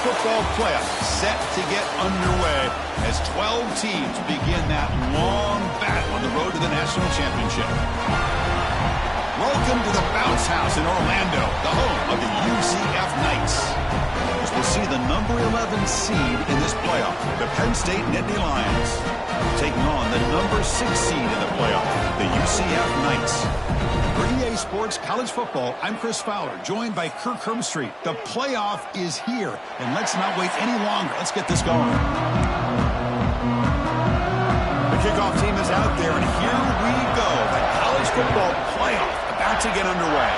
football playoff set to get underway as 12 teams begin that long battle on the road to the national championship. Welcome to the Bounce House in Orlando, the home of the UCF Knights. As we'll see the number 11 seed in this playoff, the Penn State Nittany Lions, taking on the number 6 seed in the playoff, the UCF Knights. For EA Sports College Football, I'm Chris Fowler, joined by Kirk Hermstreet. The playoff is here, and let's not wait any longer. Let's get this going. The kickoff team is out there, and here we go. The college football playoff about to get underway.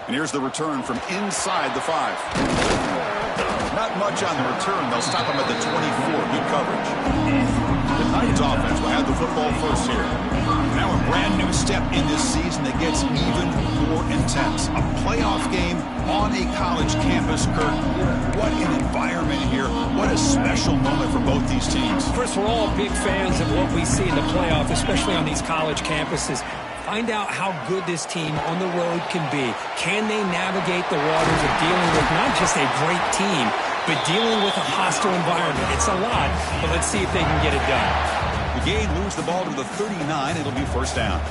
And here's the return from inside the 5. Not much on the return. They'll stop him at the 24. Good coverage. The Knights offense will have the football first here. Now a brand new step in this season that gets even more intense. A playoff game on a college campus, Kirk. What an environment here. What a special moment for both these teams. First, we're all big fans of what we see in the playoff, especially on these college campuses. Find out how good this team on the road can be. Can they navigate the waters of dealing with not just a great team, but dealing with a hostile environment? It's a lot, but let's see if they can get it done. The game moves the ball to the 39. It'll be first down.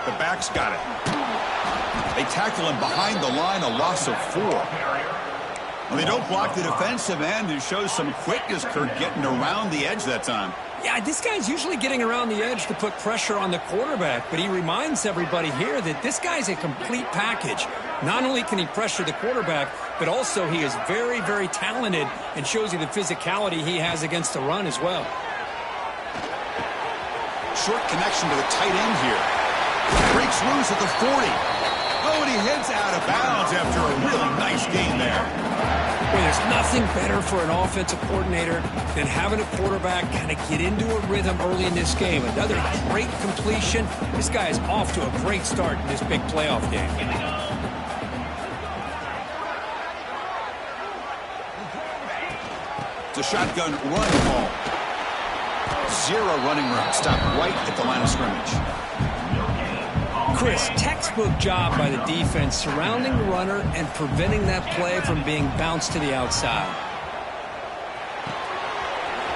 The back's got it. They tackle him behind the line, a loss of 4. Well, they don't block the defensive end, who shows some quickness, Kirk, getting around the edge that time. Yeah, this guy's usually getting around the edge to put pressure on the quarterback, but he reminds everybody here that this guy's a complete package. Not only can he pressure the quarterback, but also he is very, very talented and shows you the physicality he has against the run as well. Short connection to the tight end here. Breaks loose at the 40. Oh, and he heads out of bounds after a really nice gain there. Well, there's nothing better for an offensive coordinator than having a quarterback kind of get into a rhythm early in this game. Another great completion. This guy is off to a great start in this big playoff game. It's a shotgun run ball. 0 running room. Stop right at the line of scrimmage. Chris, textbook job by the defense surrounding the runner and preventing that play from being bounced to the outside.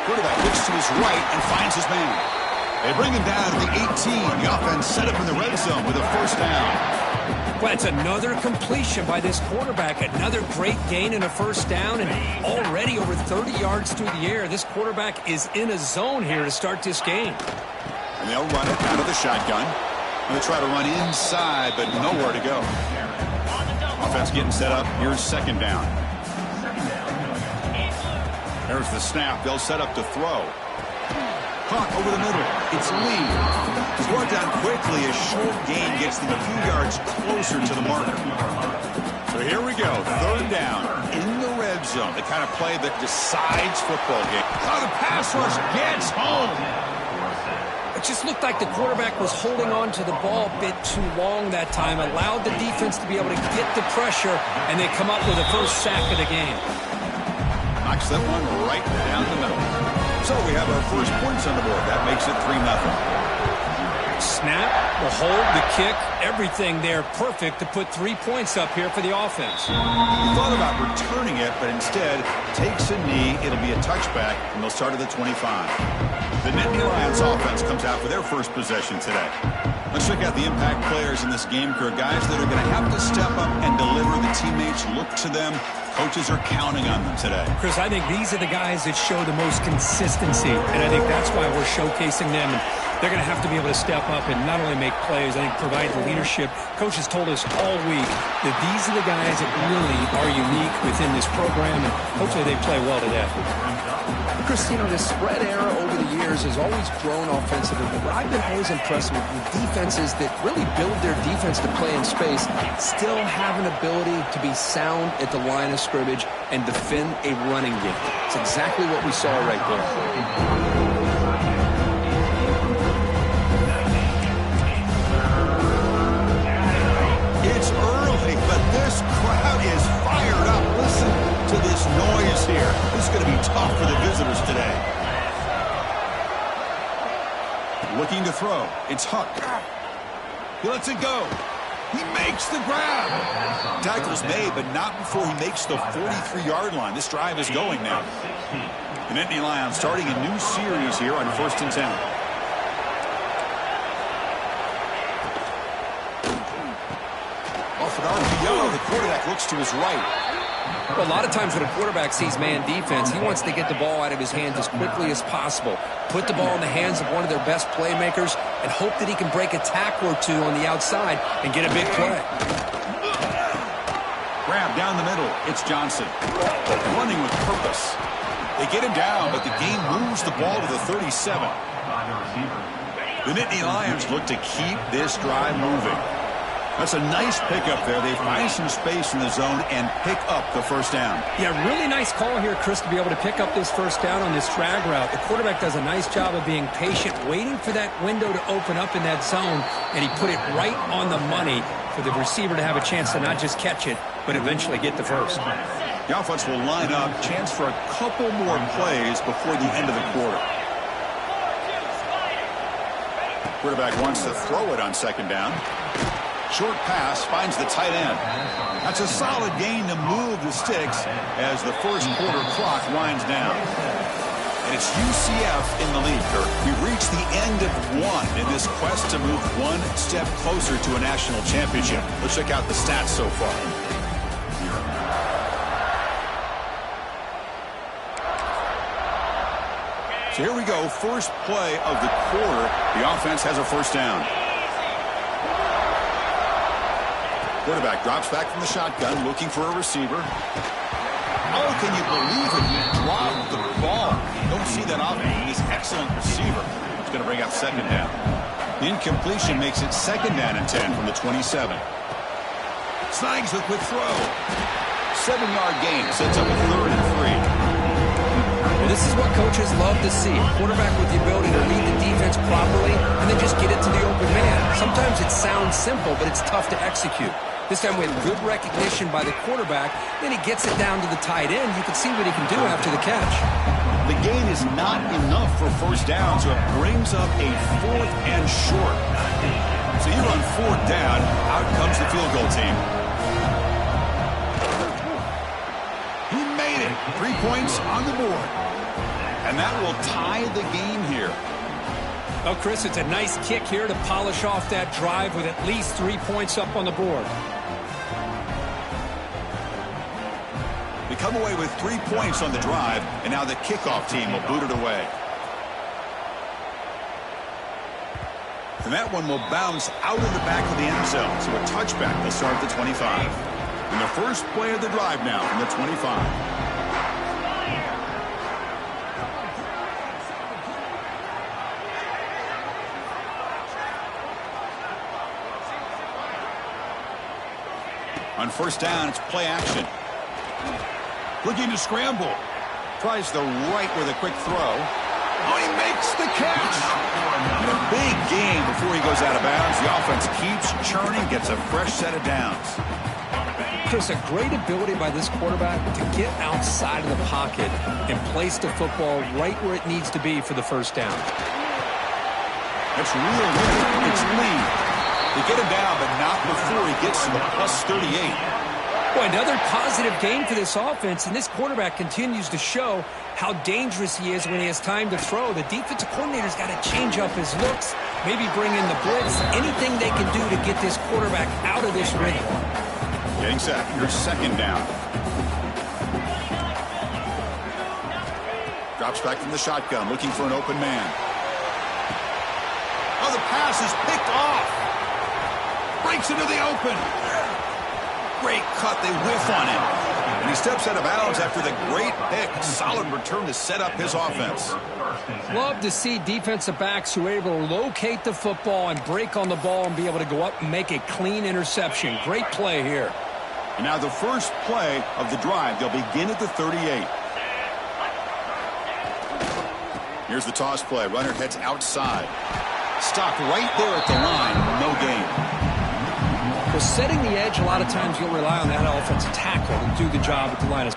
Quarterback looks to his right and finds his man. They bring him down to the 18. The offense set up in the red zone with a first down. Well, it's another completion by this quarterback. Another great gain and a first down, and already over 30 yards through the air. This quarterback is in a zone here to start this game. And they'll run it out of the shotgun. They try to run inside, but nowhere to go. Offense getting set up. Here's second down. There's the snap. They'll set up to throw. Caught over the middle. It's Lee. He's brought down quickly. A short gain gets them a few yards closer to the marker. So here we go. Third down in the red zone. The kind of play that decides football game. Oh, the pass rush gets home. It just looked like the quarterback was holding on to the ball a bit too long that time, allowed the defense to be able to get the pressure, and they come up with the first sack of the game. Knocks that one right down the middle. So we have our first points on the board. That makes it 3-0. Snap, the hold, the kick, everything there perfect to put 3 points up here for the offense. He thought about returning it, but instead takes a knee. It'll be a touchback, and they'll start at the 25. The Nittany Lions offense comes out for their first possession today. Let's check out the impact players in this game, Kirk. Guys that are going to have to step up and deliver. The teammates look to them. Coaches are counting on them today. Chris, I think these are the guys that show the most consistency, and I think that's why we're showcasing them. And they're going to have to be able to step up and not only make plays, I think provide the leadership. Coaches told us all week that these are the guys that really are unique within this program, and hopefully they play well today. Chris, you know, the spread era over the years has always grown offensively, but I've been always impressed with defenses that really build their defense to play in space, still have an ability to be sound at the line of scrimmage and defend a running game. It's exactly what we saw right there. It's early, but this crowd is fired up. Listen to this noise here. This is going to be tough for the visitors to Looking to throw. It's Huck. He lets it go. He makes the grab. Tackle's made, but not before he makes the 43-yard line. This drive is going now. The Nittany Lions starting a new series here on 1st and 10. Off an RPO, the quarterback looks to his right. Well, a lot of times when a quarterback sees man defense, he wants to get the ball out of his hands as quickly as possible. Put the ball in the hands of one of their best playmakers and hope that he can break a tackle or two on the outside and get a big play. Grab down the middle. It's Johnson. Running with purpose. They get him down, but the game moves the ball to the 37. The Nittany Lions look to keep this drive moving. That's a nice pickup there. They find some space in the zone and pick up the first down. Yeah, really nice call here, Chris, to be able to pick up this first down on this drag route. The quarterback does a nice job of being patient, waiting for that window to open up in that zone, and he put it right on the money for the receiver to have a chance to not just catch it, but eventually get the first. The offense will line up, chance for a couple more plays before the end of the quarter. Quarterback wants to throw it on second down. Short pass finds the tight end. That's a solid gain to move the sticks as the first quarter clock winds down. And it's UCF in the lead, Kirk. We've reached the end of one in this quest to move one step closer to a national championship. Let's check out the stats so far. So here we go. First play of the quarter. The offense has a first down. Quarterback drops back from the shotgun, looking for a receiver. Oh, can you believe it? He dropped the ball. Don't see that often. He's an excellent receiver. He's going to bring up second down. The incompletion makes it second down and 10 from the 27. Snags the quick throw. 7-yard gain sets up a 3rd and 3. This is what coaches love to see. A quarterback with the ability to read the defense properly and then just get it to the open man. Sometimes it sounds simple, but it's tough to execute. This time we had good recognition by the quarterback. Then he gets it down to the tight end. You can see what he can do after the catch. The gain is not enough for first down, so it brings up a 4th and short. So you're on 4th down. Out comes the field goal team. He made it. 3 points on the board. And that will tie the game here. Oh, Chris, it's a nice kick here to polish off that drive with at least 3 points up on the board. They come away with 3 points on the drive, and now the kickoff team will boot it away. And that one will bounce out of the back of the end zone, so a touchback will start at the 25. And the first play of the drive now from the 25. On first down, it's play action. Looking to scramble. Tries the right with a quick throw. Oh, he makes the catch. And a big gain before he goes out of bounds. The offense keeps churning, gets a fresh set of downs. Chris, a great ability by this quarterback to get outside of the pocket and place the football right where it needs to be for the first down. That's real good. It's lead. They get him down, but not before he gets to the plus 38. Boy, another positive gain for this offense, and this quarterback continues to show how dangerous he is when he has time to throw. The defensive coordinator's got to change up his looks, maybe bring in the blitz, anything they can do to get this quarterback out of this rhythm. Getting set. Here's second down. Drops back from the shotgun, looking for an open man. Oh, the pass is picked off. Breaks into the open. Great cut. They whiff on him. And he steps out of bounds after the great pick. Solid return to set up his offense. Love to see defensive backs who are able to locate the football and break on the ball and be able to go up and make a clean interception. Great play here. And now the first play of the drive. They'll begin at the 38. Here's the toss play. Runner heads outside. Stopped right there at the line. No gain. Well, setting the edge, a lot of times you'll rely on that offensive tackle to do the job at the line of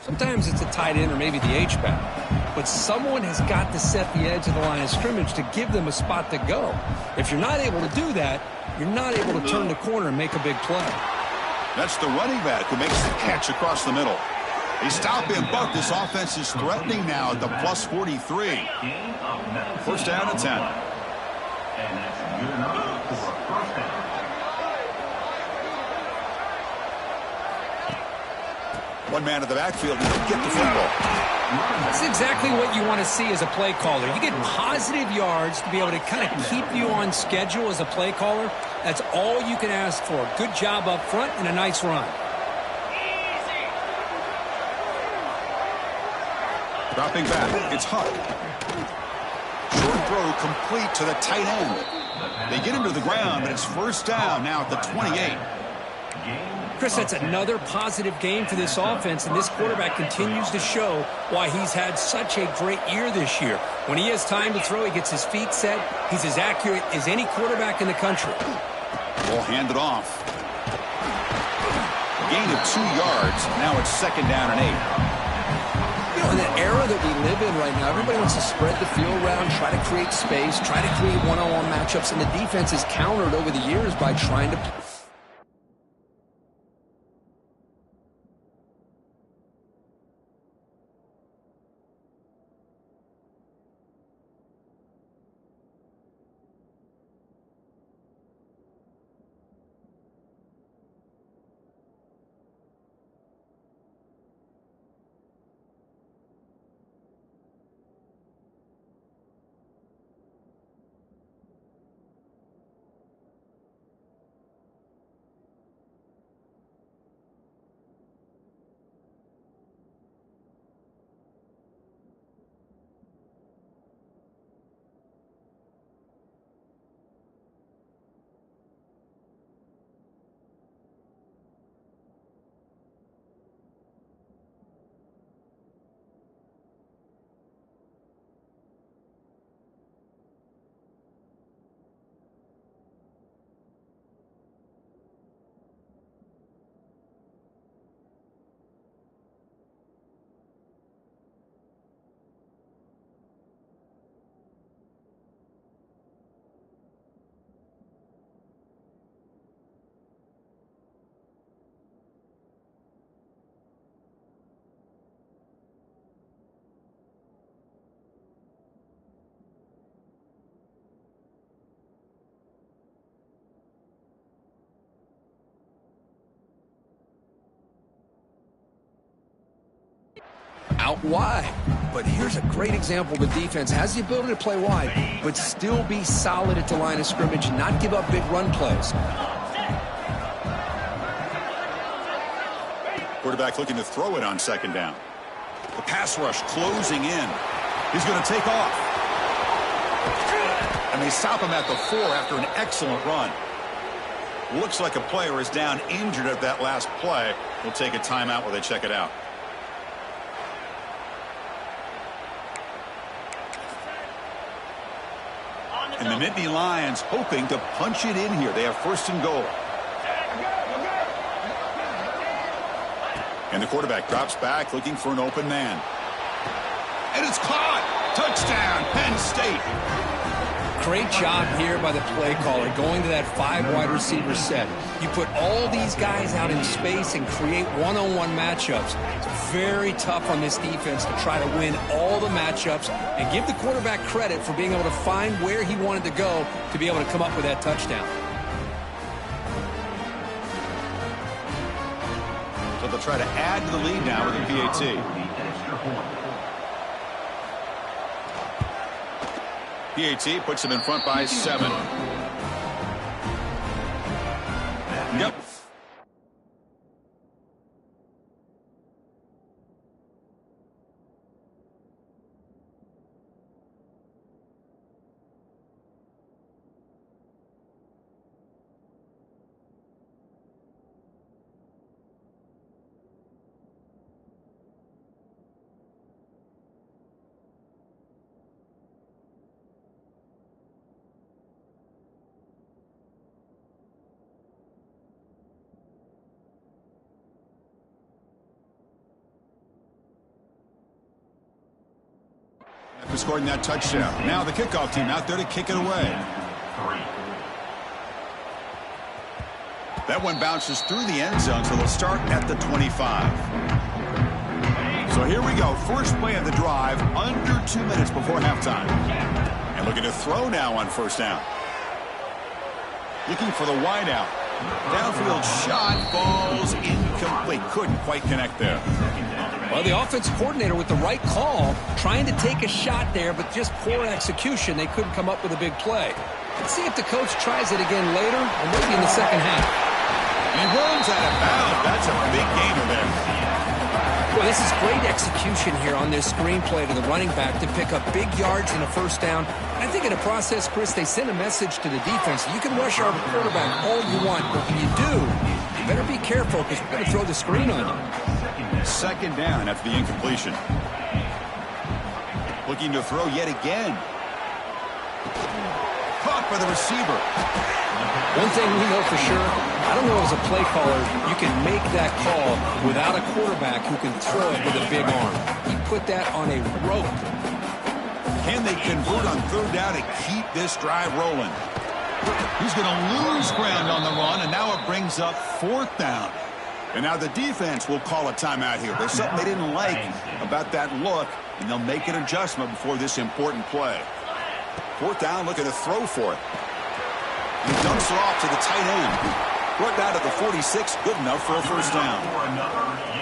Sometimes it's a tight end or maybe the H-back. But someone has got to set the edge of the line of scrimmage to give them a spot to go. If you're not able to do that, you're not able to turn the corner and make a big play. That's the running back who makes the catch across the middle. They stop him, but this offense is threatening now at the plus 43. First down and 10. And that's good enough for a first down. One man in the backfield to get the football. That's exactly what you want to see as a play caller. You get positive yards to be able to kind of keep you on schedule as a play caller. That's all you can ask for. Good job up front and a nice run. Dropping back, it's Huck. Short throw complete to the tight end. They get him to the ground, but it's first down now at the 28. Chris, that's another positive game for this offense, and this quarterback continues to show why he's had such a great year this year. When he has time to throw, he gets his feet set. He's as accurate as any quarterback in the country. Ball handed off. Gain of 2 yards. Now it's second down and 8. You know, in the era that we live in right now, everybody wants to spread the field around, try to create space, try to create one-on-one matchups, and the defense is countered over the years by trying to... out wide. But here's a great example. The defense has the ability to play wide, but still be solid at the line of scrimmage and not give up big run plays. Quarterback looking to throw it on second down. The pass rush closing in. He's going to take off. And they stop him at the 4 after an excellent run. Looks like a player is down injured at that last play. We'll take a timeout while they check it out. And the Nittany Lions hoping to punch it in here. They have first and goal. And the quarterback drops back looking for an open man. And it's caught. Touchdown, Penn State. Great job here by the play caller going to that 5 wide receiver set. You put all these guys out in space and create one-on-one matchups. It's very tough on this defense to try to win all the matchups and give the quarterback credit for being able to find where he wanted to go to be able to come up with that touchdown. So they'll try to add to the lead now with a PAT. PAT puts them in front by 7. Yep. and scoring that touchdown. Now the kickoff team out there to kick it away. That one bounces through the end zone, so they'll start at the 25. So here we go. First play of the drive, under 2 minutes before halftime. And looking to throw now on first down. Looking for the wide out. Downfield shot falls incomplete. Couldn't quite connect there. Well, the offensive coordinator with the right call, trying to take a shot there, but just poor execution. They couldn't come up with a big play. Let's see if the coach tries it again later, or maybe in the second half. He runs out of bounds. That's a big gainer there. Well, this is great execution here on this screenplay to the running back to pick up big yards and a first down. I think in the process, Chris, they sent a message to the defense. You can rush our quarterback all you want, but when you do, you better be careful because we're going to throw the screen on you. Second down after the incompletion. Looking to throw yet again. Caught by the receiver. One thing we know for sure, I don't know as a play caller, you can make that call without a quarterback who can throw it with a big arm. He put that on a rope. Can they convert on third down to keep this drive rolling? He's going to lose ground on the run, and now it brings up fourth down. And now the defense will call a timeout here. There's something they didn't like about that look, and they'll make an adjustment before this important play. Fourth down, looking to throw for it. He dumps it off to the tight end. Brought down to the 46, good enough for a first down.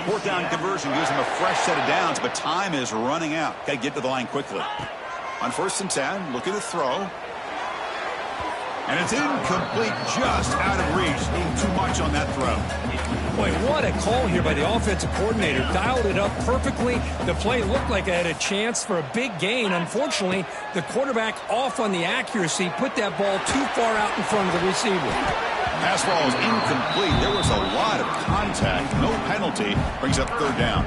Fourth down conversion gives him a fresh set of downs, but time is running out. Got to get to the line quickly. On 1st and 10, looking to throw. And it's incomplete, just out of reach. Too much on that throw. Boy, what a call here by the offensive coordinator. Dialed it up perfectly. The play looked like it had a chance for a big gain. Unfortunately, the quarterback off on the accuracy, put that ball too far out in front of the receiver. Pass ball is incomplete. There was a lot of contact. No penalty. Brings up third down.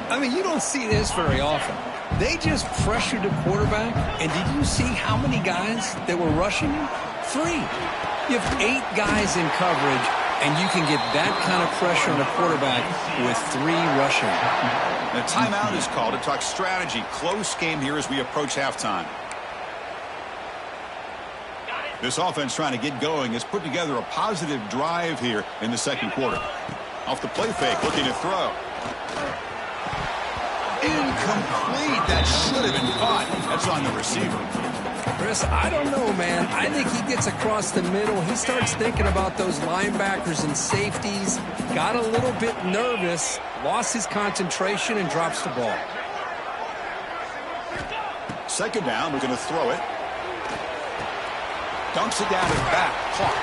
I mean, you don't see this very often. They just pressured the quarterback, and did you see how many guys that were rushing him? 3. You have 8 guys in coverage, and you can get that kind of pressure on a quarterback with 3 rushing. The timeout is called to talk strategy. Close game here as we approach halftime. This offense trying to get going has put together a positive drive here in the second quarter. Off the play fake, looking to throw. Incomplete. That should have been caught. That's on the receiver. Chris, I don't know, man. I think he gets across the middle. He starts thinking about those linebackers and safeties. Got a little bit nervous, lost his concentration, and drops the ball. Second down, we're going to throw it. Dumps it down his back. Caught.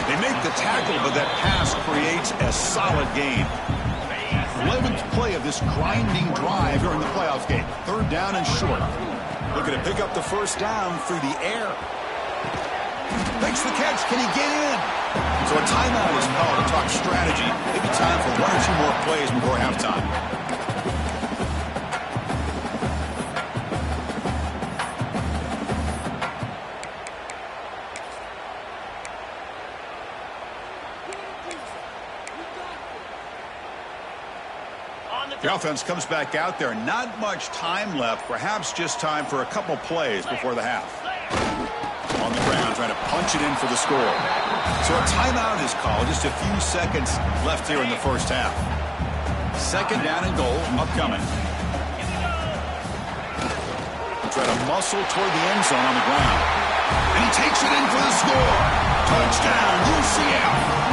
They make the tackle, but that pass creates a solid gain. 11th play of this grinding drive here in the playoff game. Third down and short. Looking to pick up the first down through the air. Makes the catch. Can he get in? So a timeout is called to talk strategy. Maybe time for 1 or 2 more plays before halftime. The offense comes back out there. Not much time left. Perhaps just time for a couple plays before the half. On the ground, trying to punch it in for the score. So a timeout is called. Just a few seconds left here in the first half. Second down and goal upcoming. Try to muscle toward the end zone on the ground. And he takes it in for the score. Touchdown, UCF.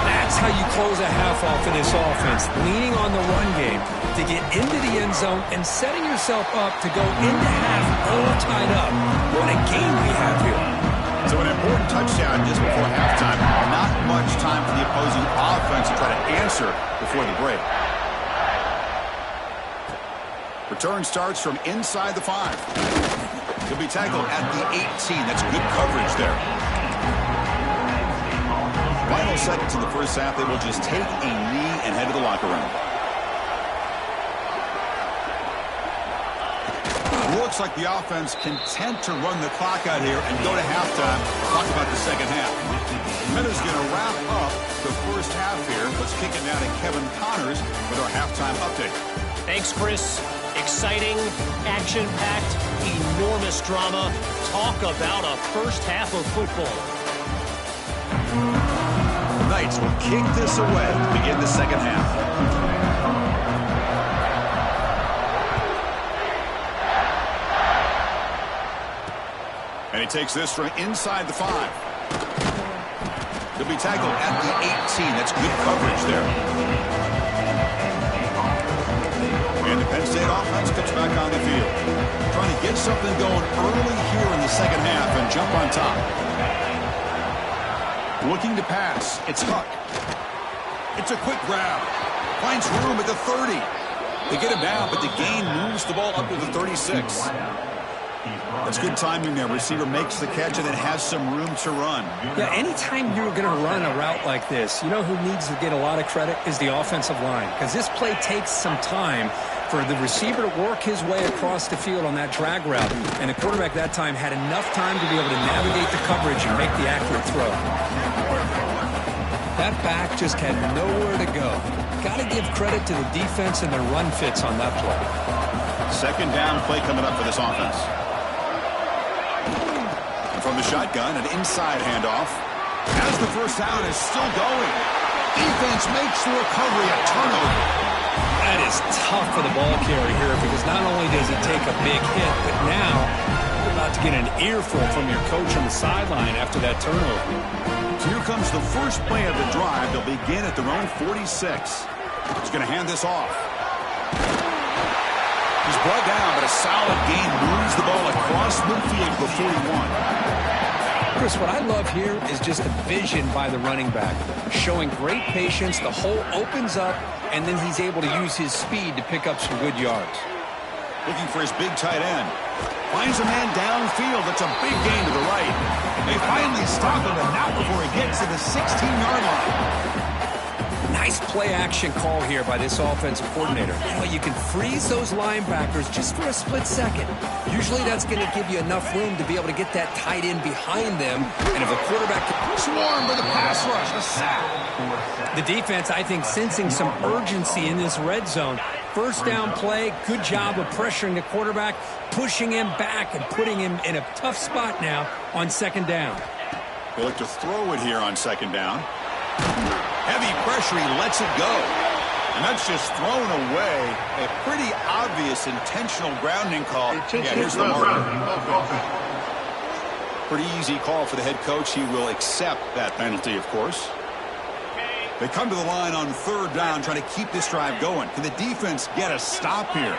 That's how you close a half off in this offense, leaning on the run game to get into the end zone and setting yourself up to go into half all tied up. What a game we have here. So an important touchdown just before halftime. Not much time for the opposing offense to try to answer before the break. Return starts from inside the 5. He'll be tackled at the 18. That's good coverage there. Final seconds in the first half, they will just take a knee and head to the locker room. Looks like the offense content to run the clock out here and go to halftime. Talk about the second half. Minutes going to wrap up the first half here. Let's kick it now to Kevin Connors with our halftime update. Thanks, Chris. Exciting, action-packed, enormous drama. Talk about a first half of football. The Knights will kick this away to begin the second half. And he takes this from inside the 5. He'll be tackled at the 18. That's good coverage there. And the Penn State offense comes back on the field. Trying to get something going early here in the second half and jump on top. Looking to pass. It's Huck. It's a quick grab. Finds room at the 30. They get him down, but the gain moves the ball up to the 36. That's good timing there. Receiver makes the catch and then has some room to run. Yeah, anytime you're going to run a route like this, you know who needs to get a lot of credit is the offensive line, because this play takes some time for the receiver to work his way across the field on that drag route, and the quarterback that time had enough time to be able to navigate the coverage and make the accurate throw. That back just had nowhere to go. Got to give credit to the defense and their run fits on that play. Second down play coming up for this offense. From the shotgun, an inside handoff. As the first down is still going. Defense makes the recovery, a turnover. That is tough for the ball carrier here, because not only does he take a big hit, but now you're about to get an earful from your coach on the sideline after that turnover. So here comes the first play of the drive. They'll begin at their own 46. He's going to hand this off. He's brought down, but a solid gain moves the ball across midfield to 41. Chris, what I love here is just the vision by the running back. Showing great patience, the hole opens up, and then he's able to use his speed to pick up some good yards. Looking for his big tight end. Finds a man downfield. That's a big gain to the right. They finally stop him, but not before he gets to the 16-yard line. Nice play-action call here by this offensive coordinator. You know, you can freeze those linebackers just for a split second. Usually that's going to give you enough room to be able to get that tight end behind them. And if a quarterback can swarm with a pass rush, a sack. The defense, I think, sensing some urgency in this red zone. First down play, good job of pressuring the quarterback, pushing him back and putting him in a tough spot now on second down. They look to throw it here on second down. Heavy pressure, he lets it go. And that's just thrown away. A pretty obvious intentional grounding call. Yeah, here's the marker. Pretty easy call for the head coach. He will accept that penalty, of course. They come to the line on third down, trying to keep this drive going. Can the defense get a stop here?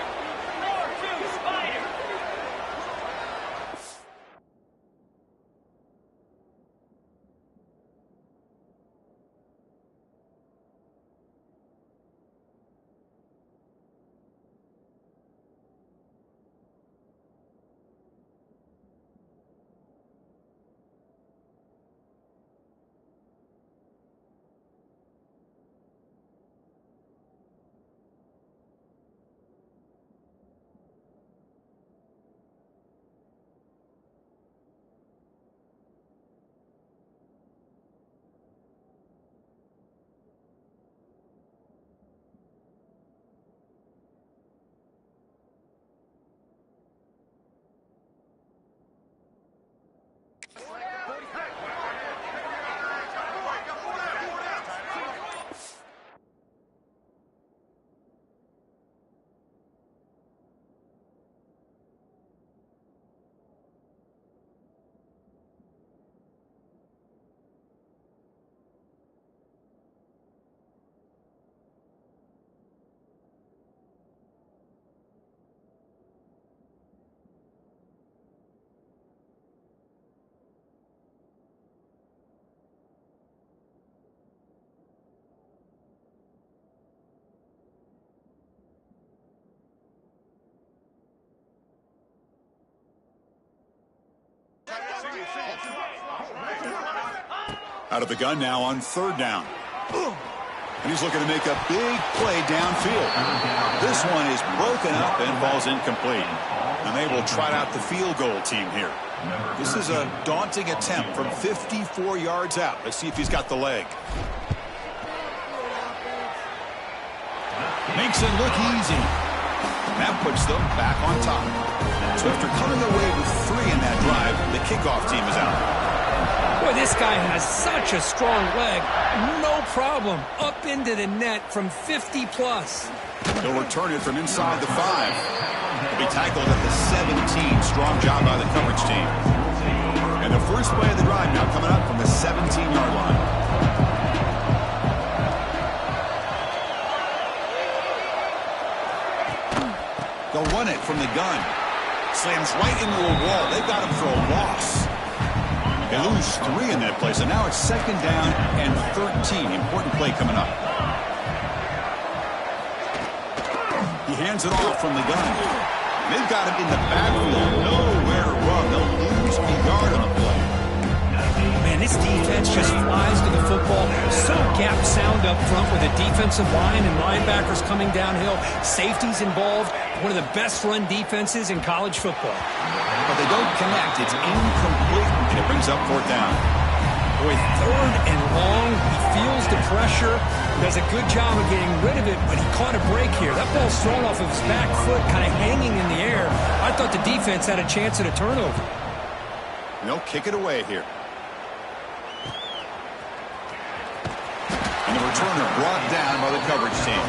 Out of the gun now on third down. And he's looking to make a big play downfield. This one is broken up and falls incomplete. And they will trot out the field goal team here. This is a daunting attempt from 54 yards out. Let's see if he's got the leg. Makes it look easy. That puts them back on top. So after coming away with 3 in that drive, the kickoff team is out. Boy, this guy has such a strong leg. No problem. Up into the net from 50-plus. He'll return it from inside the 5. He'll be tackled at the 17. Strong job by the coverage team. And the first play of the drive now coming up from the 17-yard line. They'll run it from the gun. Slams right into a wall. They've got him for a loss. They lose 3 in that play, so now it's 2nd down and 13. Important play coming up. He hands it off from the gun. They've got him in the backfield. Nowhere to run. They'll lose a yard on the play. Man, this defense just flies to the football. So gap sound up front with a defensive line and linebackers coming downhill. Safeties involved. One of the best run defenses in college football. But they don't connect. It's incomplete, and it brings up 4th down. Boy, 3rd and long. He feels the pressure. Does a good job of getting rid of it, but he caught a break here. That ball's thrown off of his back foot, kind of hanging in the air. I thought the defense had a chance at a turnover. And they'll kick it away here. And the returner brought down by the coverage team.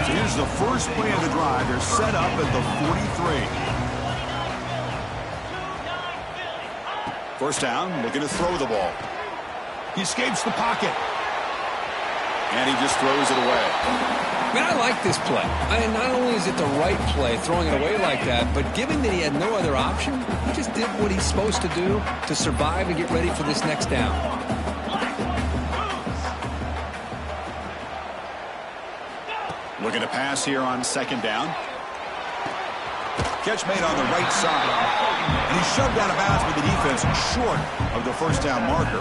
So here's the first play of the drive. They're set up at the 43. First down, looking to throw the ball. He escapes the pocket. And he just throws it away. Man, I like this play. Not only is it the right play, throwing it away like that, but given that he had no other option, he just did what he's supposed to do to survive and get ready for this next down. Looking to pass here on 2nd down. Catch made on the right side. And he's shoved out of bounds with the defense short of the first down marker.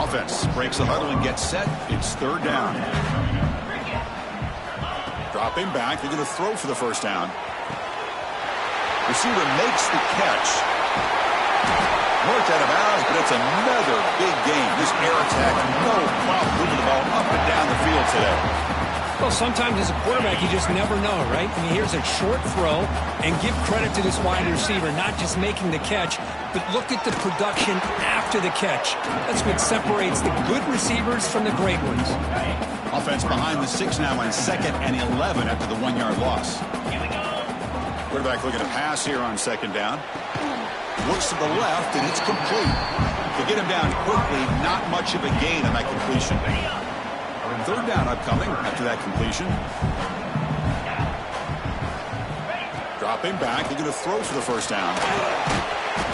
Offense breaks the huddle and gets set. It's 3rd down. Dropping back. They're going to throw for the first down. Receiver makes the catch. Worked out of bounds, but it's another big game. This air attack, no problem moving the ball up and down the field today. Well, sometimes as a quarterback, you just never know, right? I mean, here's a short throw, and give credit to this wide receiver, not just making the catch, but look at the production after the catch. That's what separates the good receivers from the great ones. Offense behind the 6 now on 2nd and 11 after the 1-yard loss. Quarterback looking to pass here on 2nd down. Looks to the left, and it's complete. To get him down quickly, not much of a gain on that completion. 3rd down upcoming after that completion. Dropping back. They're going to throw for the first down.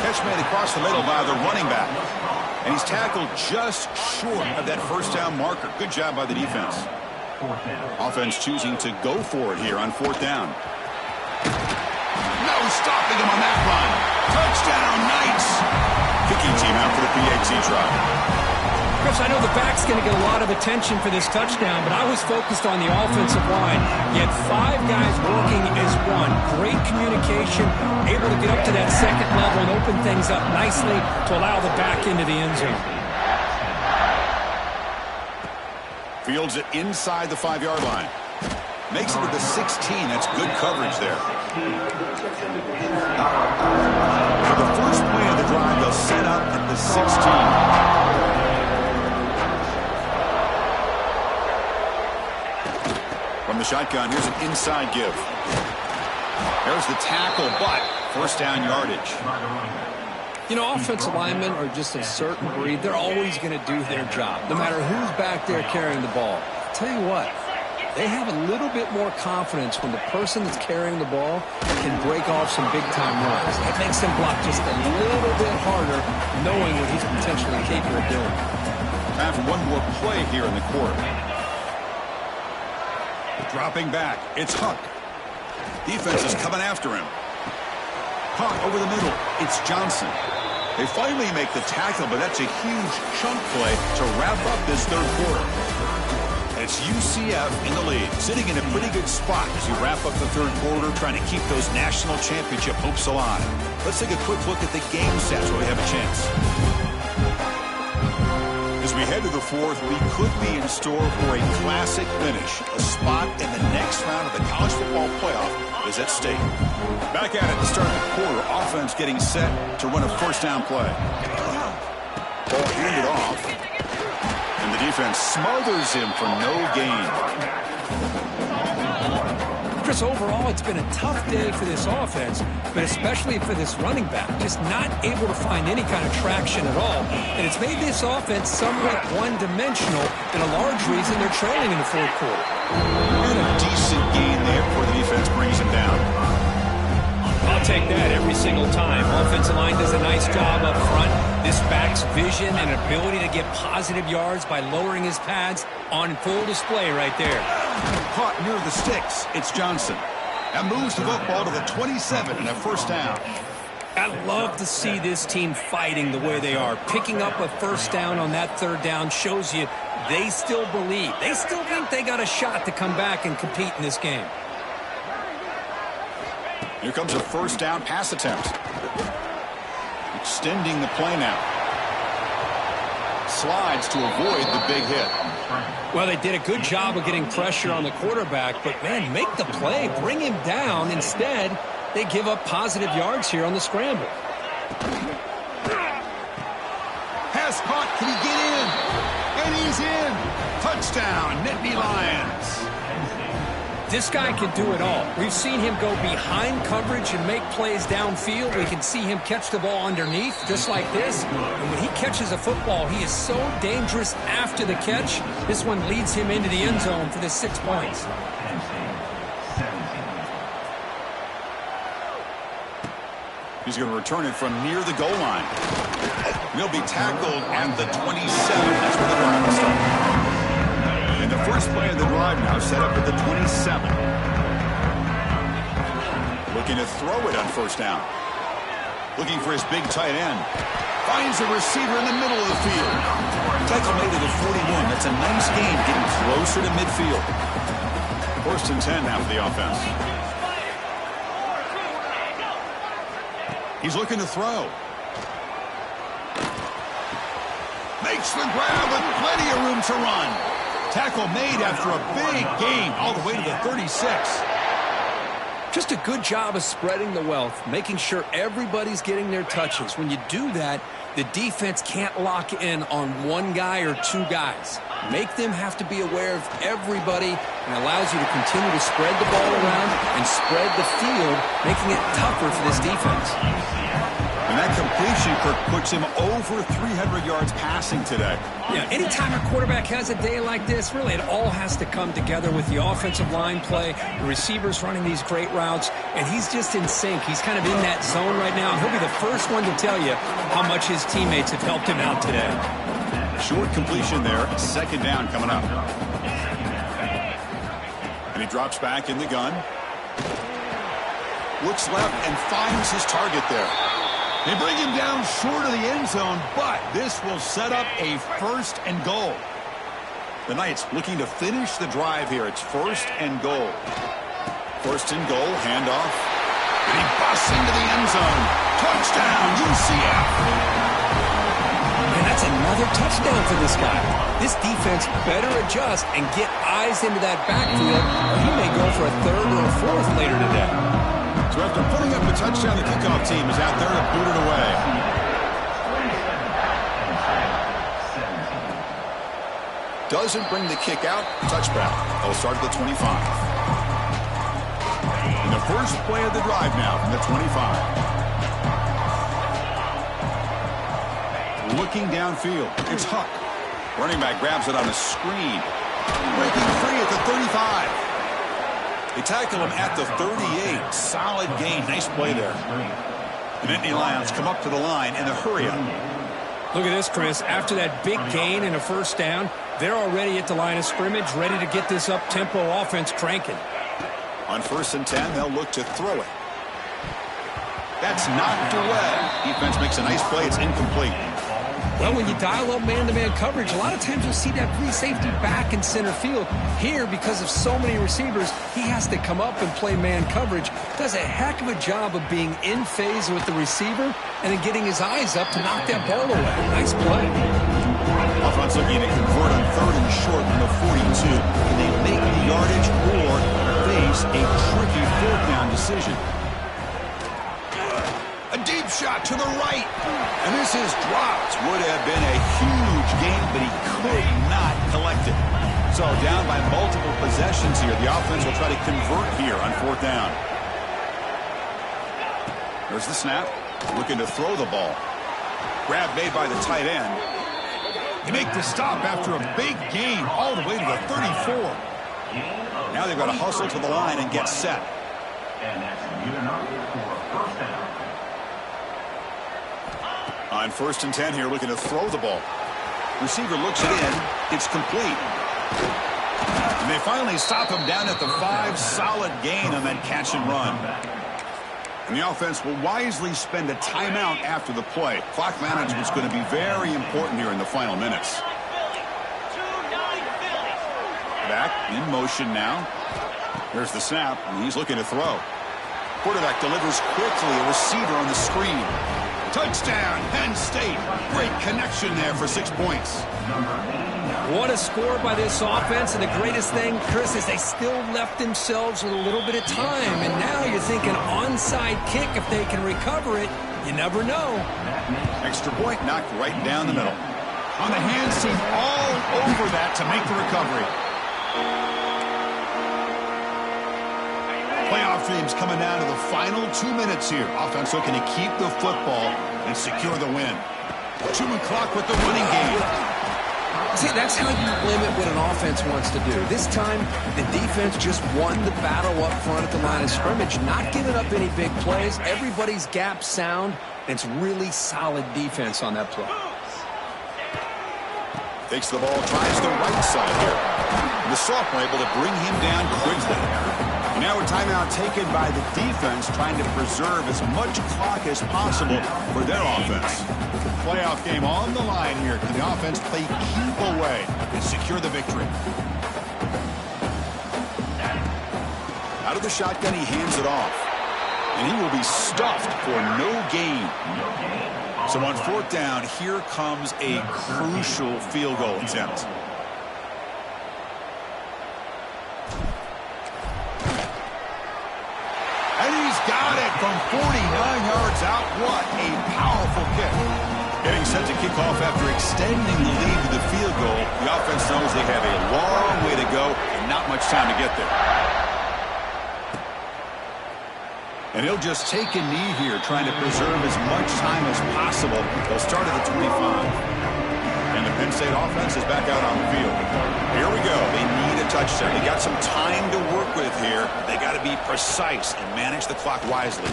Catch made across the middle by the running back. And he's tackled just short of that first down marker. Good job by the defense. Offense choosing to go for it here on 4th down. No stopping him on that run. Touchdown, Knights. Kicking team out for the PAT try. Chris, I know the back's going to get a lot of attention for this touchdown, but I was focused on the offensive line. You had 5 guys working as one. Great communication, able to get up to that 2nd level and open things up nicely to allow the back into the end zone. Fields it inside the 5-yard line. Makes it to the 16. That's good coverage there. For the first play of the drive, they'll set up at the 16. From the shotgun, here's an inside give. There's the tackle, but first down yardage. You know, offensive linemen are just a certain breed. They're always going to do their job, no matter who's back there carrying the ball. I'll tell you what, they have a little bit more confidence when the person that's carrying the ball can break off some big-time runs. It makes them block just a little bit harder, knowing what he's potentially capable of doing. Time for one more play here in the quarter. Dropping back, it's Huck. Defense is coming after him. Huck over the middle, it's Johnson. They finally make the tackle, but that's a huge chunk play to wrap up this 3rd quarter. It's UCF in the lead, sitting in a pretty good spot as you wrap up the 3rd quarter, trying to keep those national championship hopes alive. Let's take a quick look at the game stats while we have a chance. As we head to the fourth, we could be in store for a classic finish. A spot in the next round of the college football playoff is at stake. Back at it to start the quarter. Offense getting set to run a first down play. Ball handed off. And the defense smothers him for no gain. Chris, overall, it's been a tough day for this offense, but especially for this running back. Just not able to find any kind of traction at all. And it's made this offense somewhat one-dimensional, and a large reason they're trailing in the fourth quarter. And a decent gain there before the defense brings him down. I'll take that every single time. Offensive line does a nice job up front. This back's vision and ability to get positive yards by lowering his pads on full display right there. Caught near the sticks. It's Johnson. That moves the football to the 27 and a first down. I love to see this team fighting the way they are. Picking up a first down on that third down shows you they still believe. They still think they got a shot to come back and compete in this game. Here comes a first down pass attempt. Extending the play now. Slides to avoid the big hit. Well, they did a good job of getting pressure on the quarterback, but, man, make the play. Bring him down. Instead, they give up positive yards here on the scramble. Pass caught. Can he get in? And he's in. Touchdown, Nittany Lions. This guy can do it all. We've seen him go behind coverage and make plays downfield. We can see him catch the ball underneath, just like this. And when he catches a football, he is so dangerous after the catch. This one leads him into the end zone for the 6 points. He's going to return it from near the goal line. He'll be tackled at the 27. That's where the drive will start. And the first play of the drive now set up at the 27. Looking to throw it on first down. Looking for his big tight end. Finds a receiver in the middle of the field. Tackle made to the 41. That's a nice gain, getting closer to midfield. First and 10 now for the offense. He's looking to throw. Makes the grab with plenty of room to run. Tackle made after a big gain all the way to the 36. Just a good job of spreading the wealth, making sure everybody's getting their touches. When you do that, the defense can't lock in on one guy or two guys. Make them have to be aware of everybody, and allows you to continue to spread the ball around and spread the field, making it tougher for this defense. And that completion, Kirk, puts him over 300 yards passing today. Yeah, anytime a quarterback has a day like this, really it all has to come together with the offensive line play, the receivers running these great routes, and he's just in sync. He's kind of in that zone right now, and he'll be the first one to tell you how much his teammates have helped him out today. Short completion there, second down coming up. And he drops back in the gun. Looks left and finds his target there. They bring him down short of the end zone, but this will set up a first and goal. The Knights looking to finish the drive here. It's first and goal. First and goal, handoff. And he busts into the end zone. Touchdown, UCF. And that's another touchdown for this guy. This defense better adjust and get eyes into that backfield, or he may go for a third or a fourth later today. So after putting up the touchdown, the kickoff team is out there to boot it away. Doesn't bring the kick out. Touchback. They'll start at the 25. And the first play of the drive now from the 25. Looking downfield. It's Huck. Running back grabs it on a screen. Breaking free at the 35. They tackle him at the 38. Solid gain. Nice play there. The Nittany Lions come up to the line in a hurry up. Look at this, Chris. After that big gain and a first down, they're already at the line of scrimmage, ready to get this up-tempo offense cranking. On first and 10, they'll look to throw it. That's knocked away. Defense makes a nice play. It's incomplete. Well, when you dial up man-to-man coverage, a lot of times you'll see that free safety back in center field. Here, because of so many receivers, he has to come up and play man coverage. Does a heck of a job of being in phase with the receiver and then getting his eyes up to knock that ball away. Nice play. looking to convert on 3rd and short from the 42. Can they make the yardage or face a tricky 4th down decision? A deep shot to the right. And this is dropped. Would have been a huge gain, but he could not collect it. So down by multiple possessions here. The offense will try to convert here on 4th down. There's the snap. Looking to throw the ball. Grab made by the tight end. They make the stop after a big gain all the way to the 34. Now they've got to hustle to the line and get set. And that's good enough for a 1st down. On 1st and 10 here, looking to throw the ball. Receiver looks it in. It's complete. And they finally stop him down at the 5. Solid gain on that catch and run. And the offense will wisely spend a timeout after the play. Clock management is going to be very important here in the final minutes. Back in motion now. There's the snap, and he's looking to throw. Quarterback delivers quickly. A receiver on the screen. Touchdown, Penn State. Great connection there for 6 points. What a score by this offense, and the greatest thing, Chris, is they still left themselves with a little bit of time, and now you're thinking onside kick if they can recover it. You never know. Extra point knocked right down the middle. On the hands team all over that to make the recovery. Playoff dreams coming down to the final 2 minutes here. Offense looking to keep the football and secure the win. 2 o'clock with the running game. See, that's how you limit what an offense wants to do. This time, the defense just won the battle up front at the line of scrimmage, not giving up any big plays. Everybody's gap sound, and it's really solid defense on that play. Takes the ball, tries the right side here. And the sophomore able to bring him down quickly. And now a timeout taken by the defense, trying to preserve as much clock as possible for their offense. Playoff game on the line here. Can the offense play keep away and secure the victory? Out of the shotgun, he hands it off. And he will be stuffed for no gain. So on 4th down, here comes a crucial field goal attempt. And he's got it from 49 yards out. What a powerful kick. Getting set to kick off after extending the lead to the field goal. The offense knows they have a long way to go and not much time to get there. And he'll just take a knee here, trying to preserve as much time as possible. They'll start at the 25. And the Penn State offense is back out on the field. Here we go. They need a touchdown. They got some time to work with here. They got to be precise and manage the clock wisely.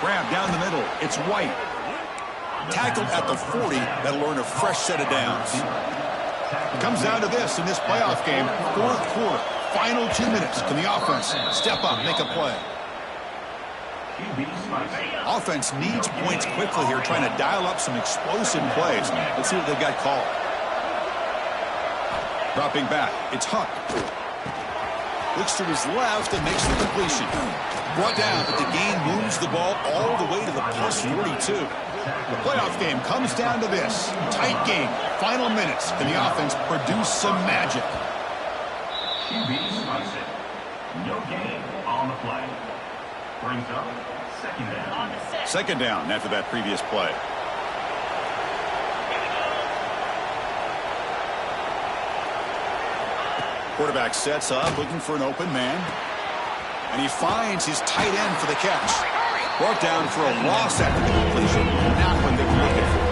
Grab down the middle. It's White. Tackled at the 40. That'll earn a fresh set of downs. Comes down to this in this playoff game. 4th quarter. Final 2 minutes. Can the offense step up, make a play? Offense needs points quickly here, trying to dial up some explosive plays. Let's see what they've got called. Dropping back. It's Huck. Looks to his left and makes the completion. Brought down, but the gain moves the ball all the way to the plus 42. The playoff game comes down to this. Tight game. Final minutes. Can the offense produce some magic? No gain on the play. Brings up 2nd down. 2nd down after that previous play. Quarterback sets up, looking for an open man. And he finds his tight end for the catch. Brought down for a loss after the completion. Not what they were looking for.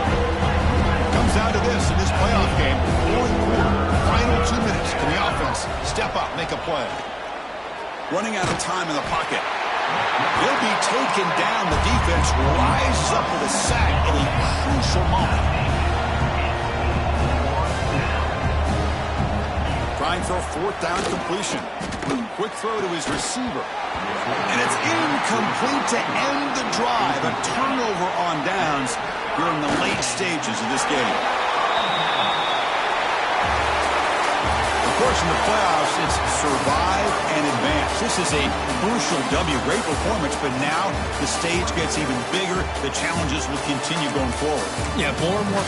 Comes down to this in this playoff game. 4th quarter, final 2 minutes. Can the offense step up, make a play? Running out of time in the pocket. He'll be taken down. The defense rises up with a sack at a crucial moment. Trying for a 4th down completion. Quick throw to his receiver. And it's incomplete to end the drive. A turnover on downs during the late stages of this game. Of course, in the playoffs, it's survive and advance. This is a crucial W. Great performance, but now the stage gets even bigger. The challenges will continue going forward. Yeah, more and more